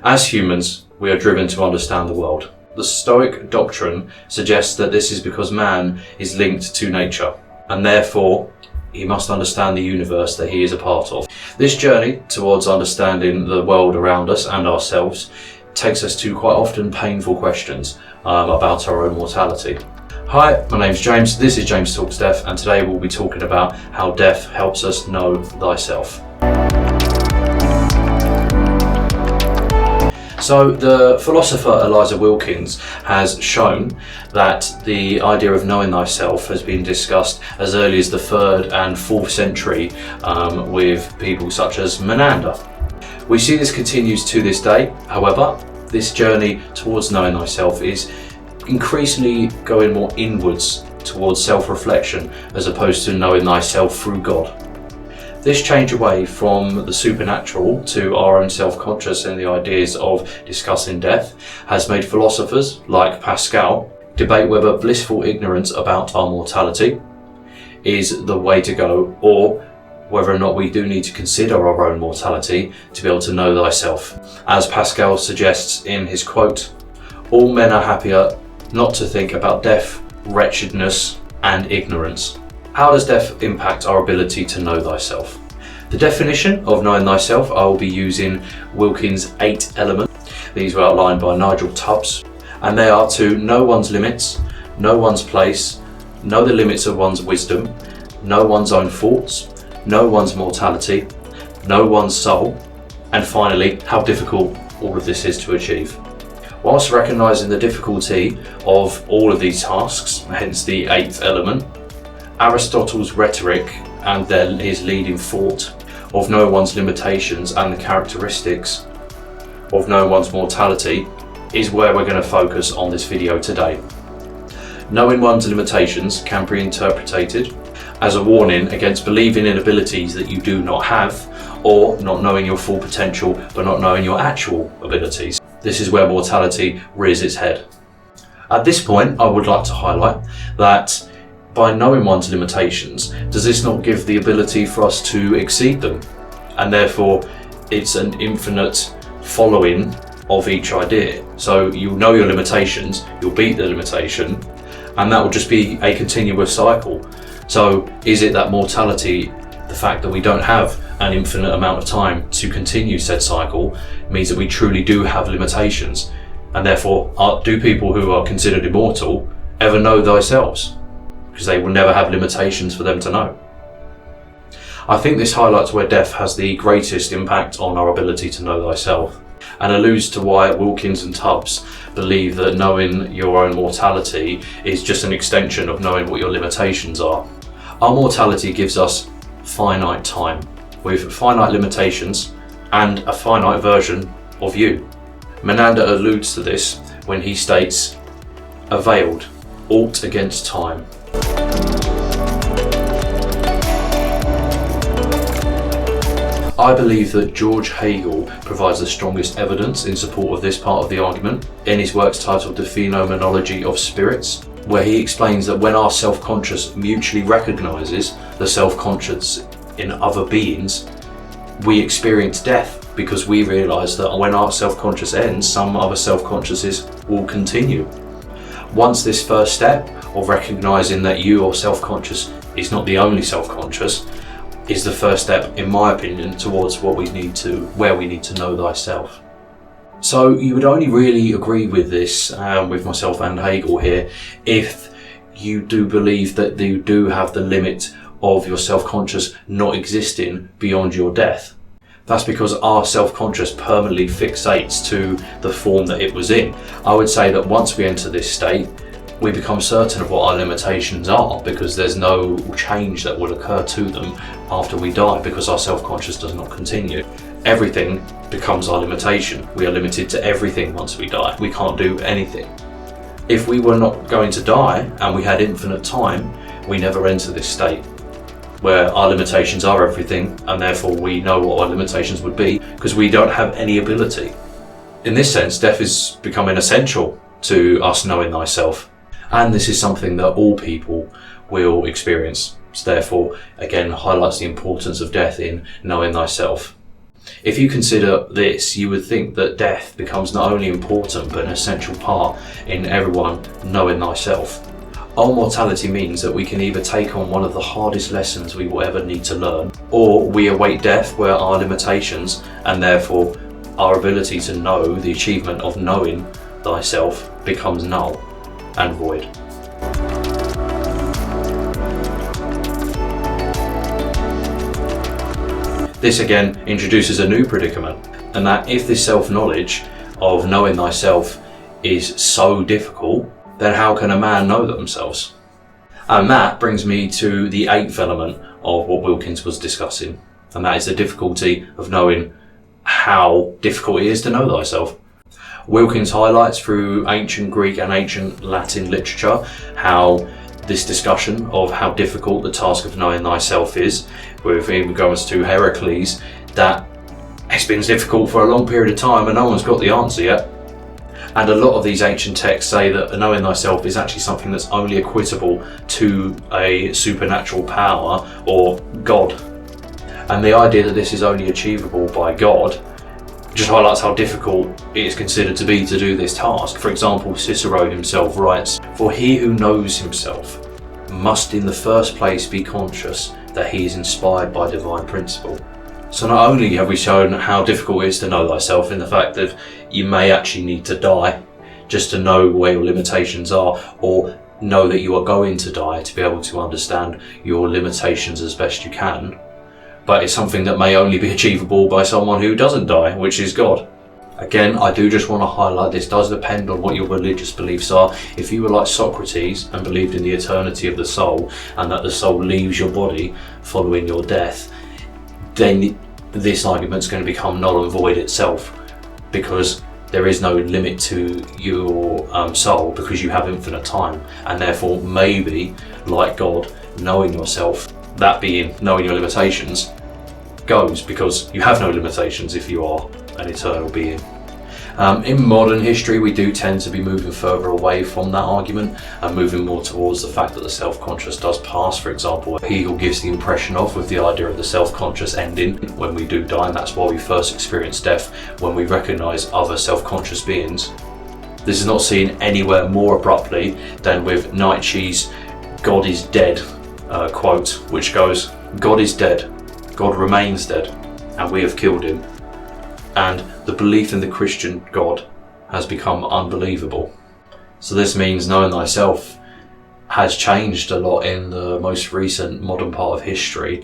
As humans, we are driven to understand the world. The Stoic doctrine suggests that this is because man is linked to nature, and therefore he must understand the universe that he is a part of. This journey towards understanding the world around us and ourselves takes us to quite often painful questions about our own mortality. Hi, my name's James, this is James Talks Death, and today we'll be talking about how death helps us know thyself. So the philosopher Elijah Wilkins has shown that the idea of knowing thyself has been discussed as early as the 3rd and 4th century with people such as Menander. We see this continues to this day. However, this journey towards knowing thyself is increasingly going more inwards towards self-reflection as opposed to knowing thyself through God. This change away from the supernatural to our own self-conscious and the ideas of discussing death has made philosophers like Pascal debate whether blissful ignorance about our mortality is the way to go, or whether or not we do need to consider our own mortality to be able to know thyself. As Pascal suggests in his quote, "All men are happier not to think about death, wretchedness, and ignorance." How does death impact our ability to know thyself? The definition of knowing thyself, I will be using Wilkins' 8 elements. These were outlined by Nigel Tubbs, and they are to know one's limits, know one's place, know the limits of one's wisdom, know one's own thoughts, know one's mortality, know one's soul, and finally, how difficult all of this is to achieve. Whilst recognising the difficulty of all of these tasks, hence the 8th element, Aristotle's rhetoric and his leading thought of knowing one's limitations and the characteristics of knowing one's mortality is where we're going to focus on this video today. Knowing one's limitations can be interpreted as a warning against believing in abilities that you do not have, or not knowing your full potential but not knowing your actual abilities. This is where mortality rears its head. At this point, I would like to highlight that by knowing one's limitations, does this not give the ability for us to exceed them? And therefore, it's an infinite following of each idea. So you'll know your limitations, you'll beat the limitation, and that will just be a continuous cycle. So is it that mortality, the fact that we don't have an infinite amount of time to continue said cycle, means that we truly do have limitations? And therefore, do people who are considered immortal ever know themselves? Because they will never have limitations for them to know. I think this highlights where death has the greatest impact on our ability to know thyself, and alludes to why Wilkins and Tubbs believe that knowing your own mortality is just an extension of knowing what your limitations are. Our mortality gives us finite time, with finite limitations and a finite version of you. Menander alludes to this when he states, "Availed, aught against time." I believe that George Hegel provides the strongest evidence in support of this part of the argument in his works titled The Phenomenology of Spirits, where he explains that when our self-conscious mutually recognises the self-conscious in other beings, we experience death because we realise that when our self-conscious ends, some other self-consciousness will continue. Once this first step of recognising that you or self-conscious is not the only self-conscious is the first step, in my opinion, towards where we need to know thyself. So you would only really agree with this, with myself and Hegel here, if you do believe that you do have the limit of your self-conscious not existing beyond your death. That's because our self-conscious permanently fixates to the form that it was in. I would say that once we enter this state, we become certain of what our limitations are, because there's no change that will occur to them after we die, because our self-conscious does not continue. Everything becomes our limitation. We are limited to everything once we die. We can't do anything. If we were not going to die and we had infinite time, we never enter this state where our limitations are everything, and therefore we know what our limitations would be because we don't have any ability. In this sense, death is becoming essential to us knowing thyself. And this is something that all people will experience. So therefore, again, highlights the importance of death in knowing thyself. If you consider this, you would think that death becomes not only important but an essential part in everyone knowing thyself. Our mortality means that we can either take on one of the hardest lessons we will ever need to learn, or we await death where our limitations, and therefore our ability to know, the achievement of knowing thyself, becomes null and void. This again introduces a new predicament, and that if this self-knowledge of knowing thyself is so difficult, then how can a man know themselves? And that brings me to the 8th element of what Wilkins was discussing, and that is the difficulty of knowing how difficult it is to know thyself. Wilkins highlights through ancient Greek and ancient Latin literature how this discussion of how difficult the task of knowing thyself is, with in regards to Heracles, that it's been difficult for a long period of time and no one's got the answer yet. And a lot of these ancient texts say that knowing thyself is actually something that's only equitable to a supernatural power or God. And the idea that this is only achievable by God just highlights how difficult it is considered to be to do this task. For example, Cicero himself writes, "For he who knows himself must in the first place be conscious that he is inspired by divine principle." So not only have we shown how difficult it is to know thyself in the fact that you may actually need to die just to know where your limitations are, or know that you are going to die to be able to understand your limitations as best you can, but it's something that may only be achievable by someone who doesn't die, which is God. Again, I do just want to highlight this does depend on what your religious beliefs are. If you were like Socrates and believed in the eternity of the soul and that the soul leaves your body following your death, then this argument's going to become null and void itself, because there is no limit to your soul, because you have infinite time, and therefore maybe, like God, knowing yourself, that being knowing your limitations, goes, because you have no limitations if you are an eternal being. In modern history, we do tend to be moving further away from that argument and moving more towards the fact that the self-conscious does pass. For example, Hegel gives the impression of with the idea of the self-conscious ending when we do die, and that's why we first experience death, when we recognise other self-conscious beings. This is not seen anywhere more abruptly than with Nietzsche's "God is dead" quote, which goes, "God is dead, God remains dead, and we have killed him." And the belief in the Christian God has become unbelievable. So this means knowing thyself has changed a lot in the most recent modern part of history.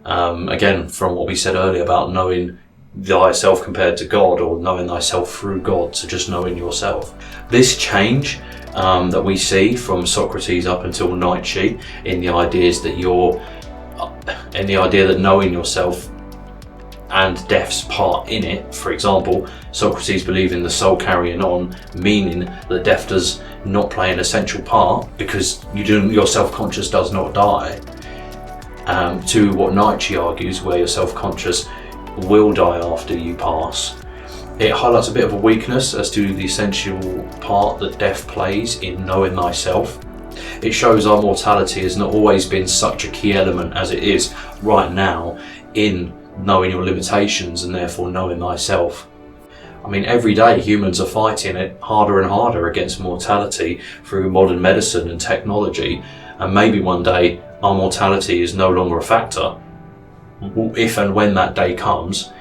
Again, from what we said earlier about knowing thyself compared to God, or knowing thyself through God, to just knowing yourself. This change that we see from Socrates up until Nietzsche in the ideas that knowing yourself and death's part in it. For example, Socrates believed in the soul carrying on, meaning that death does not play an essential part because your self-conscious does not die, to what Nietzsche argues, where your self-conscious will die after you pass. It highlights a bit of a weakness as to the essential part that death plays in knowing thyself. It shows our mortality has not always been such a key element as it is right now in knowing your limitations and therefore knowing thyself. I mean, every day humans are fighting it harder and harder against mortality through modern medicine and technology, and maybe one day our mortality is no longer a factor. If and when that day comes,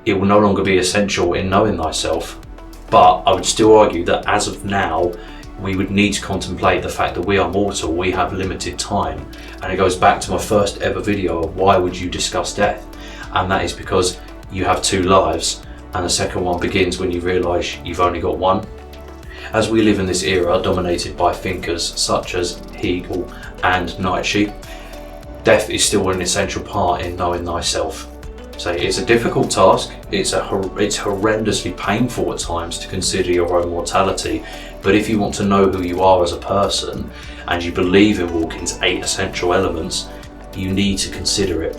it will no longer be essential in knowing thyself. But I would still argue that as of now, we would need to contemplate the fact that we are mortal, we have limited time. And it goes back to my first ever video of why would you discuss death? And that is because you have two lives, and the second one begins when you realise you've only got one. As we live in this era dominated by thinkers such as Hegel and Nietzsche, death is still an essential part in knowing thyself. So it's a difficult task, it's horrendously painful at times to consider your own mortality, but if you want to know who you are as a person, and you believe in Wilkins' 8 essential elements, you need to consider it.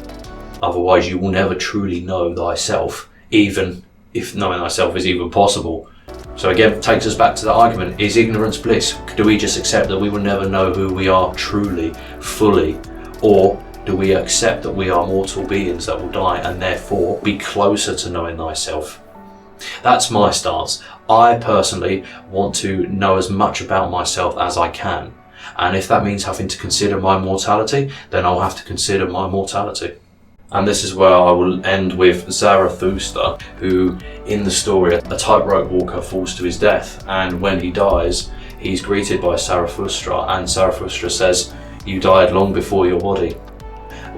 Otherwise you will never truly know thyself, even if knowing thyself is even possible. So again, it takes us back to the argument, is ignorance bliss? Do we just accept that we will never know who we are truly, fully? Or Do we accept that we are mortal beings that will die and therefore be closer to knowing thyself? That's my stance. I personally want to know as much about myself as I can. And if that means having to consider my mortality, then I'll have to consider my mortality. And this is where I will end with Zarathustra, who in the story, a tightrope walker falls to his death, and when he dies, he's greeted by Zarathustra, and Zarathustra says, "You died long before your body."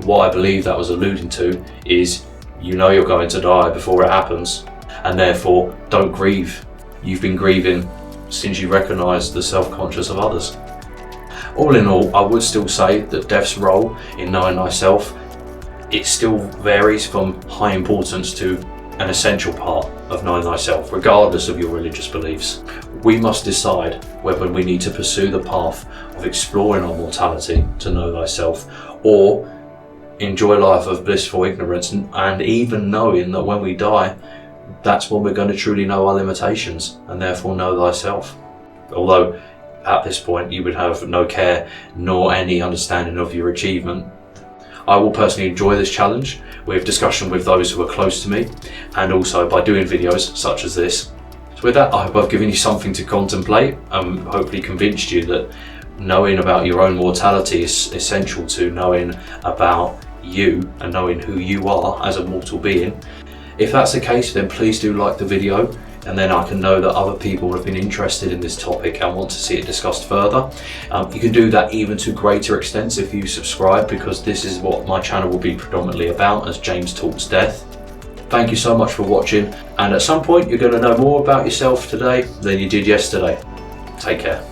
What I believe that was alluding to is, you know you're going to die before it happens, and therefore don't grieve. You've been grieving since you recognised the self-conscious of others. All in all, I would still say that death's role in knowing thyself, it still varies from high importance to an essential part of knowing thyself, regardless of your religious beliefs. We must decide whether we need to pursue the path of exploring our mortality to know thyself, or enjoy life of blissful ignorance, and even knowing that when we die, that's when we're going to truly know our limitations and therefore know thyself. Although at this point you would have no care nor any understanding of your achievement. I will personally enjoy this challenge with discussion with those who are close to me, and also by doing videos such as this. So with that, I hope I've given you something to contemplate and hopefully convinced you that knowing about your own mortality is essential to knowing about you and knowing who you are as a mortal being. If that's the case, then please do like the video, and then I can know that other people have been interested in this topic and want to see it discussed further. You can do that even to greater extents if you subscribe, because this is what my channel will be predominantly about, as James Talks Death. Thank you so much for watching, and at some point you're going to know more about yourself today than you did yesterday. Take care.